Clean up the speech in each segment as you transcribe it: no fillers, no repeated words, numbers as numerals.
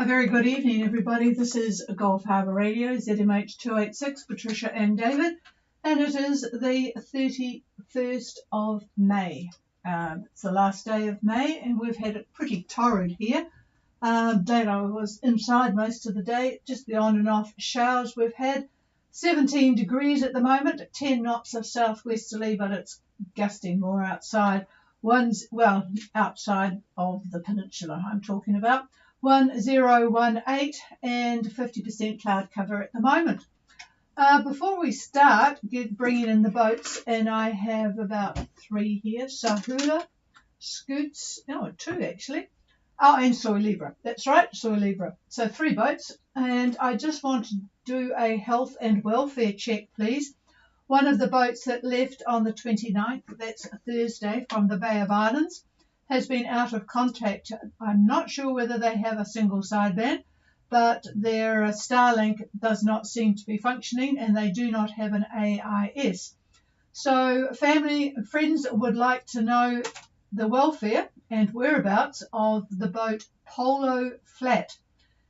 A very good evening, everybody. This is Gulf Harbour Radio, ZMH 286, Patricia and David, and it is the 31st of May. It's the last day of May, and we've had it pretty torrid here. Dave, I was inside most of the day, just the on and off showers we've had. 17 degrees at the moment, 10 knots of southwesterly, but it's gusting more outside. Outside of the peninsula I'm talking about. 1018 and 50% cloud cover at the moment. Before we start bringing in the boats, and I have about 3 here, Sahula, Scoots, two actually, and Soy Libra. That's right, Soy Libra. So 3 boats, and I just want to do a health and welfare check, please. One of the boats that left on the 29th, that's Thursday, from the Bay of Islands, has been out of contact. I'm not sure whether they have a single sideband, but their Starlink does not seem to be functioning, and they do not have an AIS. So family and friends would like to know the welfare and whereabouts of the boat Polo Flat.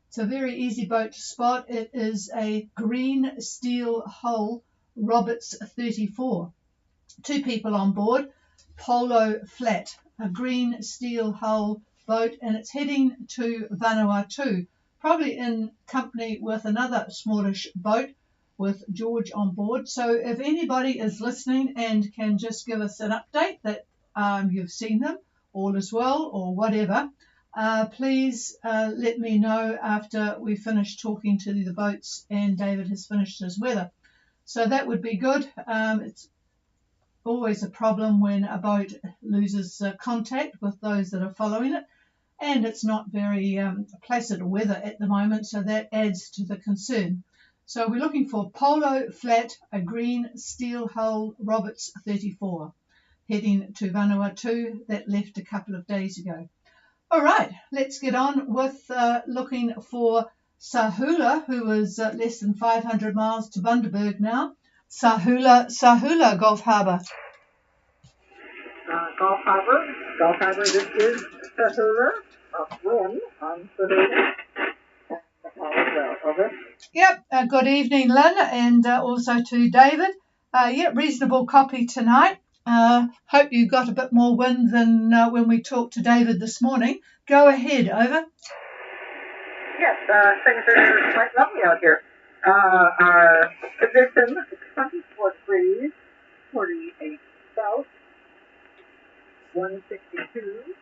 It's a very easy boat to spot. It is a green steel hull Roberts 34. 2 people on board, Polo Flat, a green steel hull boat, and it's heading to Vanuatu, probably in company with another smallish boat with George on board. So if anybody is listening and can just give us an update that you've seen them, all is well, or whatever, please let me know after we finish talking to the boats and David has finished his weather. So that would be good. It's always a problem when a boat loses contact with those that are following it, and it's not very placid weather at the moment, so that adds to the concern. So we're looking for Polo Flat, a green steel hull Roberts 34, heading to Vanuatu, that left a couple of days ago. All right, let's get on with looking for Sahula, who is less than 500 miles to Bundaberg now. Sahula, Gulf Harbour. Gulf Harbour, this is Sahula, upwind on Sahula, and all is well, over. Yep, good evening, Lynn, and also to David. Reasonable copy tonight. Hope you got a bit more wind than when we talked to David this morning. Go ahead, over. Yes, things are quite lovely out here. Our position is 24 degrees, 48 south, 162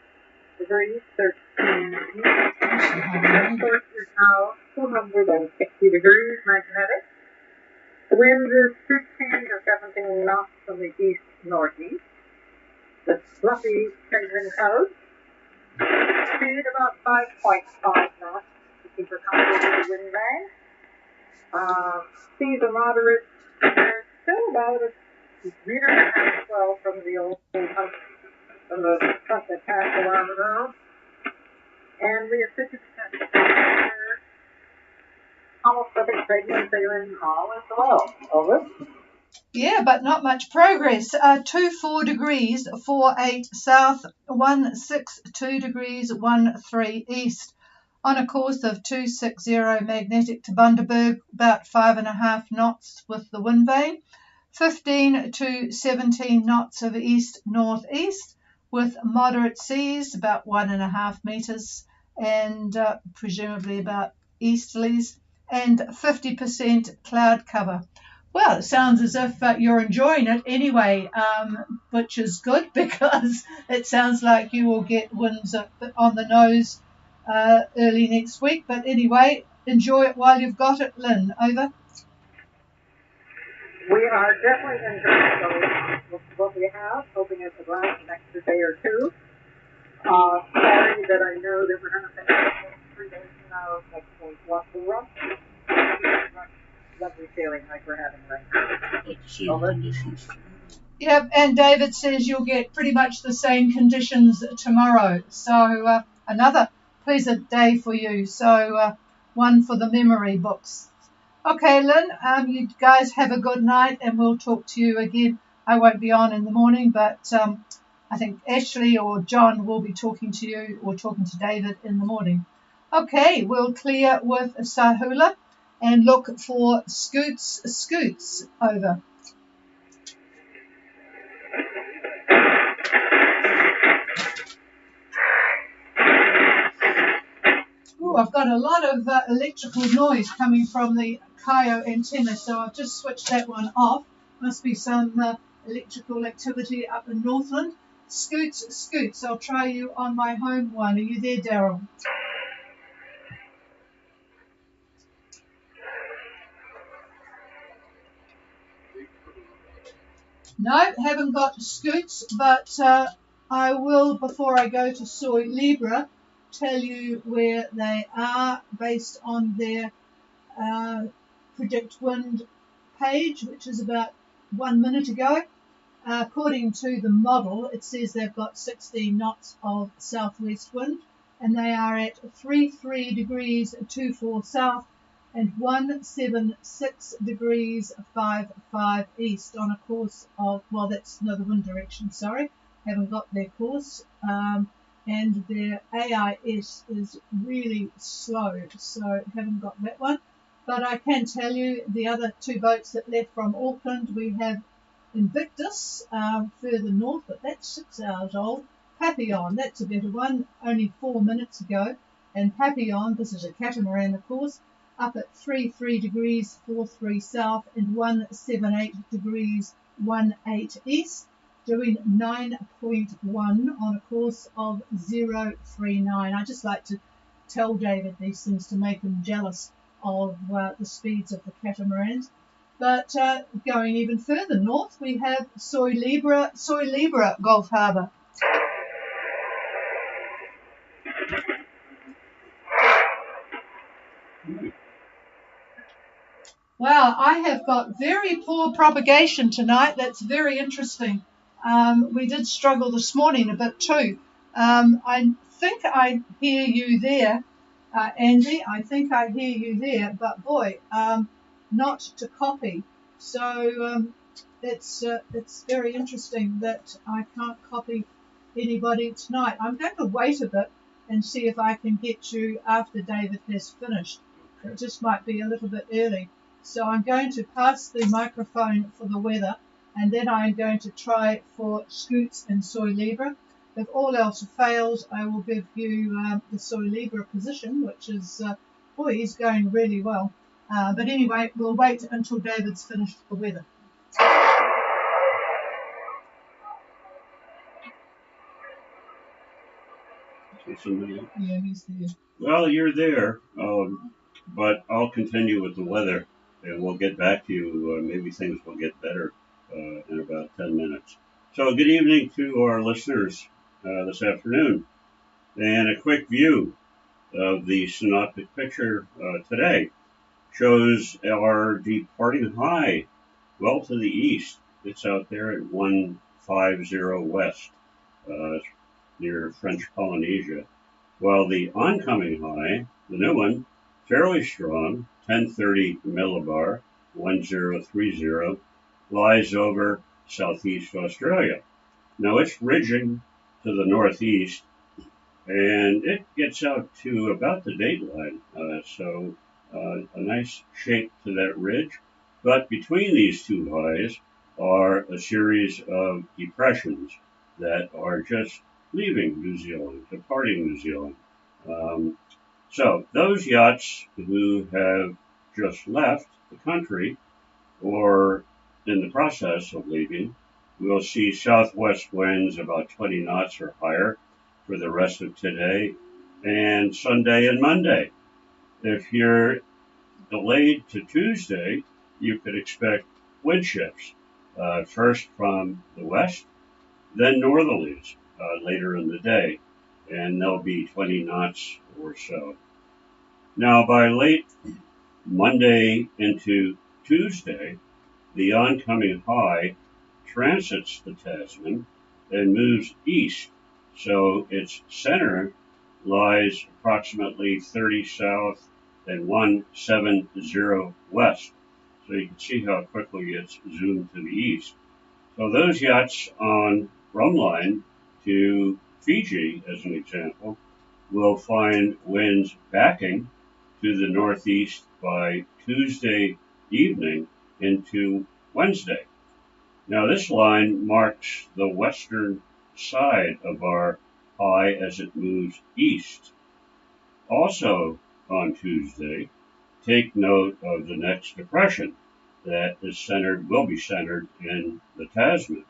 degrees, 13 east. Of course, is now 260 degrees magnetic. The wind is 15 to 17 knots from the east-northeast. The fluffy changing clouds. Speed about 5.5 knots to keep her comfortable with the wind bang. Seas are moderate. They're still about a meter and a half swell from the old front, from the front that passed a while ago. And we have 50% almost perfect trading sailing all as well. Over. Yeah, but not much progress. 24 degrees, 48 south, 162 degrees, 13 east. On a course of 260 magnetic to Bundaberg, about 5.5 knots with the wind vane, 15 to 17 knots of east-northeast with moderate seas, about 1.5 metres, and presumably about easterlies, and 50% cloud cover. Well, it sounds as if you're enjoying it anyway, which is good because it sounds like you will get winds on the nose early next week. But anyway, enjoy it while you've got it. Lynn, over. We are definitely enjoying what we have, hoping it will last an extra day or two. Sorry that I know that we're going to finish it 3 days from now next week. What the rush? Lovely sailing like we're having right now. Yep, and David says you'll get pretty much the same conditions tomorrow. So another pleasant day for you. So one for the memory books. Okay, Lynn, you guys have a good night, and we'll talk to you again. I won't be on in the morning, but I think Ashley or John will be talking to you or talking to David in the morning. Okay, we'll clear with Sahula and look for Scoots over. Oh, I've got a lot of electrical noise coming from the Kaio antenna, so I've just switched that one off. Must be some electrical activity up in Northland. Scoots, I'll try you on my home one. Are you there, Daryl? No, haven't got Scoots, but I will, before I go to Soy Libra, tell you where they are based on their predict wind page, which is about 1 minute ago. According to the model, it says they've got 16 knots of southwest wind, and they are at 33 degrees 24 south and 176 degrees 55 east on a course of, well, that's no, the wind direction, sorry, haven't got their course. And their AIS is really slow, so haven't got that one. But I can tell you the other two boats that left from Auckland, we have Invictus further north, but that's 6 hours old. Papillon, that's a better one, only 4 minutes ago. And Papillon, this is a catamaran, of course, up at 33 degrees 43 south and 178 degrees 18 east, doing 9.1 on a course of 039. I just like to tell David these things to make him jealous of the speeds of the catamarans. But going even further north, we have Soy Libra, Gulf Harbour. Wow, I have got very poor propagation tonight. That's very interesting. We did struggle this morning a bit too. I think I hear you there, Andy. I think I hear you there, but boy, not to copy. So it's very interesting that I can't copy anybody tonight. I'm going to wait a bit and see if I can get you after David has finished. It just might be a little bit early. So I'm going to pass the microphone for the weather, and then I'm going to try for Scoots and Soy Libra. If all else fails, I will give you the Soy Libra position, which is, boy, he's going really well. But anyway, we'll wait until David's finished the weather. Yeah, he's there. Well, you're there, but I'll continue with the weather, and we'll get back to you. Maybe things will get better in about 10 minutes. So, good evening to our listeners this afternoon, and a quick view of the synoptic picture today shows our departing high well to the east. It's out there at 150 west, near French Polynesia, while the oncoming high, the new one, fairly strong, 1030 millibar, 1030, lies over southeast Australia. Now it's ridging to the northeast, and it gets out to about the dateline, so a nice shape to that ridge. But between these two highs are a series of depressions that are just leaving New Zealand, departing New Zealand. So those yachts who have just left the country or in the process of leaving will see southwest winds about 20 knots or higher for the rest of today and Sunday and Monday. If you're delayed to Tuesday, you could expect wind shifts, first from the west, then northerlies later in the day, and they'll be 20 knots or so. Now, by late Monday into Tuesday, the oncoming high transits the Tasman and moves east, so its center lies approximately 30 south and 170 west. So you can see how quickly it's zoomed to the east. So those yachts on Rumline to Fiji, as an example, we'll find winds backing to the northeast by Tuesday evening into Wednesday. Now, this line marks the western side of our high as it moves east. Also on Tuesday, take note of the next depression that will be centered in the Tasman.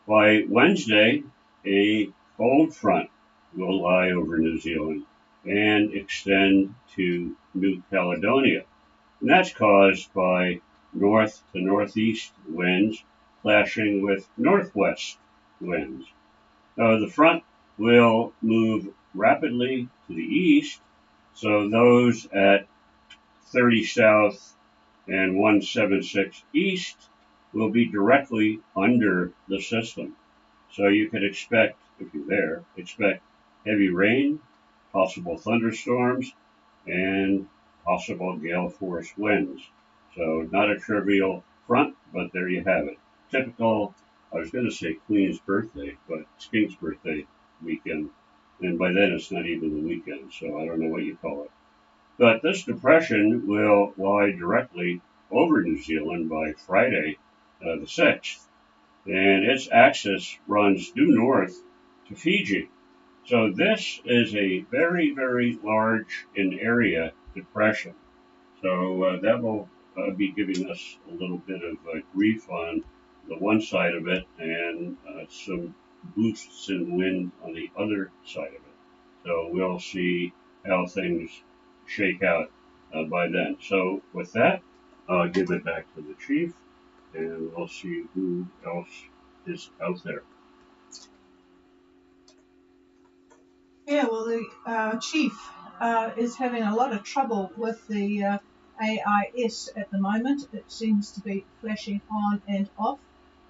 By Wednesday, a cold front will lie over New Zealand and extend to New Caledonia. And that's caused by north to northeast winds clashing with northwest winds. The front will move rapidly to the east, so those at 30 south and 176 east will be directly under the system. So you could expect, if you're there, heavy rain, possible thunderstorms, and possible gale force winds. So not a trivial front, but there you have it. Typical, I was going to say Queen's birthday, but it's King's birthday weekend. And by then it's not even the weekend, so I don't know what you call it. But this depression will lie directly over New Zealand by Friday, the 6th. And its axis runs due north to Fiji. So this is a very, very large in area depression. So that will be giving us a little bit of grief on the one side of it and some boosts in wind on the other side of it. So we'll see how things shake out by then. So with that, I'll give it back to the chief and we'll see who else is out there. Yeah, well, the chief is having a lot of trouble with the AIS at the moment. It seems to be flashing on and off,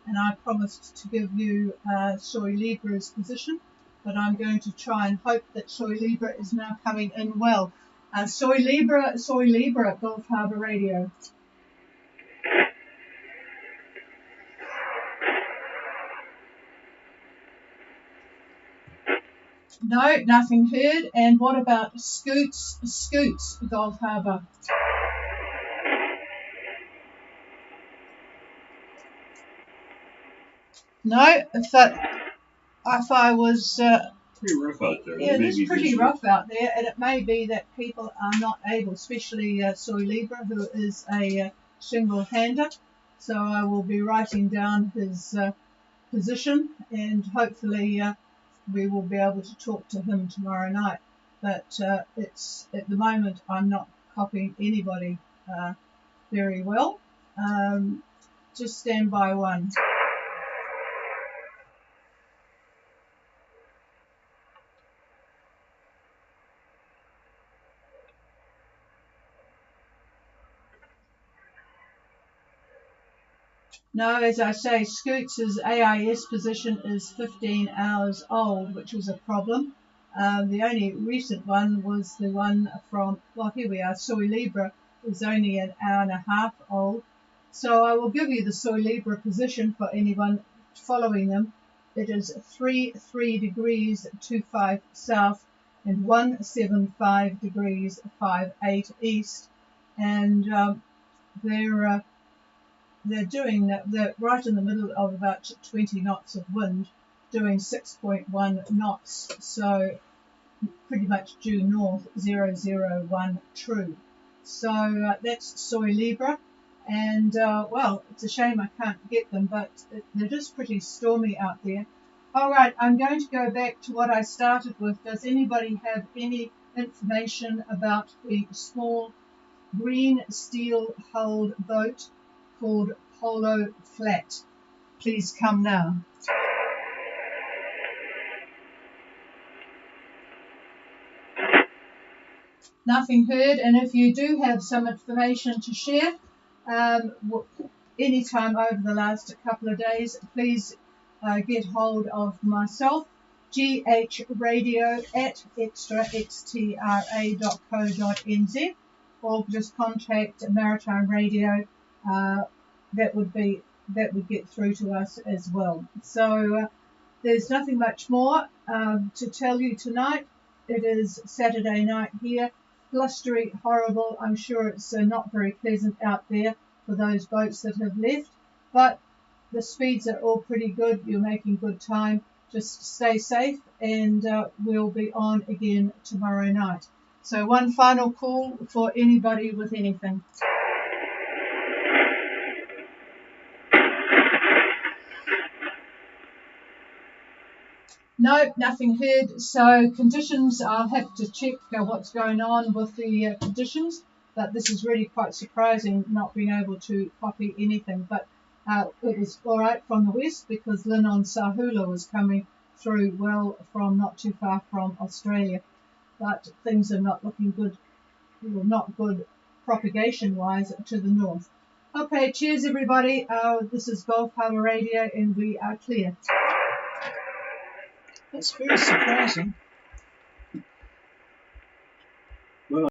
and I promised to give you Soy Libra's position, but I'm going to try and hope that Soy Libra is now coming in well. Soy Libra, Gulf Harbour Radio. No, nothing heard. And what about Scoots, Gulf Harbour? No, if I was... pretty rough out there. Yeah, it is pretty rough out there, and it may be that people are not able, especially Soy Libra, who is a single-hander. So I will be writing down his position, and hopefully we will be able to talk to him tomorrow night. But it's at the moment I'm not copying anybody very well. Just stand by one. No, as I say, Scoots' AIS position is 15 hours old, which was a problem. The only recent one was the one from, well, here we are, Soy Libra is only an hour and a half old. So I will give you the Soy Libra position for anyone following them. It is 33 degrees 25 south and 175 degrees 58 east. And they're doing that. They're right in the middle of about 20 knots of wind, doing 6.1 knots. So pretty much due north, 001 true. So that's Soy Libra. And, well, it's a shame I can't get them, but they're just pretty stormy out there. All right, I'm going to go back to what I started with. Does anybody have any information about the small green steel-hulled boat called Polo Flat? Please come now. Nothing heard, and if you do have some information to share, anytime over the last couple of days, please get hold of myself, ghradio@extra.co.nz, or just contact Maritime Radio. That would get through to us as well. So there's nothing much more to tell you tonight. it is Saturday night here. Blustery, horrible. I'm sure it's not very pleasant out there for those boats that have left, but the speeds are all pretty good. You're making good time. Just stay safe, and we'll be on again tomorrow night. So one final call for anybody with anything. No, nothing heard. So conditions, I'll have to check what's going on with the conditions, but this is really quite surprising not being able to copy anything. But it was all right from the west because Linon Sahula was coming through well from not too far from Australia. But things are not looking good, well, not good propagation-wise to the north. Okay, cheers everybody. This is Gulf Harbour Radio and we are clear. That's very surprising.